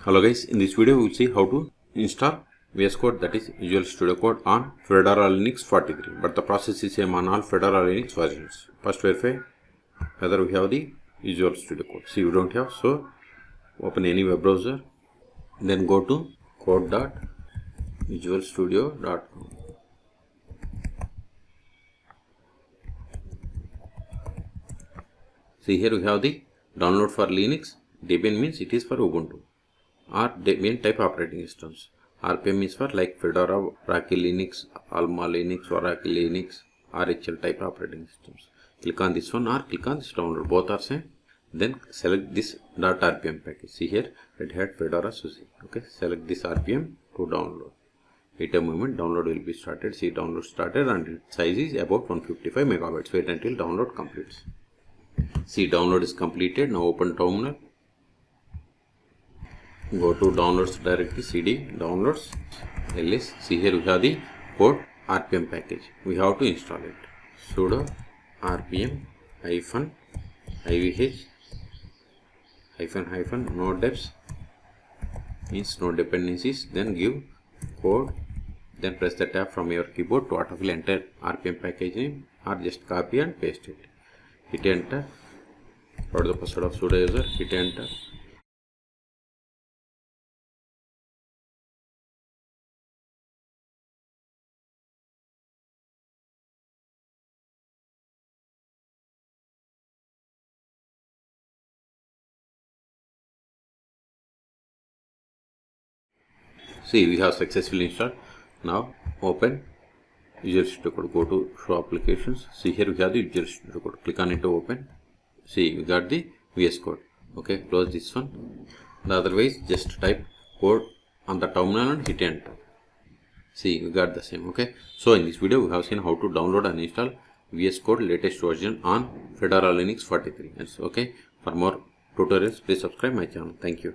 Hello guys, in this video we will see how to install VScode, that is Visual Studio Code, on Fedora Linux 43, but the process is same on all Fedora Linux versions. First verify whether we have the Visual Studio Code. See, we don't have, so open any web browser, then go to code.visualstudio.com. See, here we have the download for Linux. Debian means it is for Ubuntu or Debian type operating systems. RPM is for like Fedora, Rocky Linux, Alma Linux, Oracle Linux, RHL type operating systems. Click on this one or click on this download. Both are same. Then select this .rpm package. See here, Red Hat Fedora SUSE. Okay, select this RPM to download. Wait a moment, download will be started. See, download started and its size is about 155 megabytes. Wait until download completes. See, download is completed. Now open terminal. Go to downloads directory, cd downloads ls. See, here we have the code RPM package. We have to install it. Sudo rpm -ivh no deps means no dependencies. Then give code. Then press the tab from your keyboard to autofill enter RPM package name, or just copy and paste it. Hit enter. For the password of sudo user, hit enter. See, we have successfully installed. Now open Visual Studio Code. Go to show applications. See, here we have the Visual Studio Code. Click on it to open. See, we got the VS Code. Okay, close this one. Otherwise, just type code on the terminal and hit enter. See, we got the same. Okay, so in this video we have seen how to download and install VS Code latest version on Fedora Linux 43. Okay, for more tutorials please subscribe my channel. Thank you.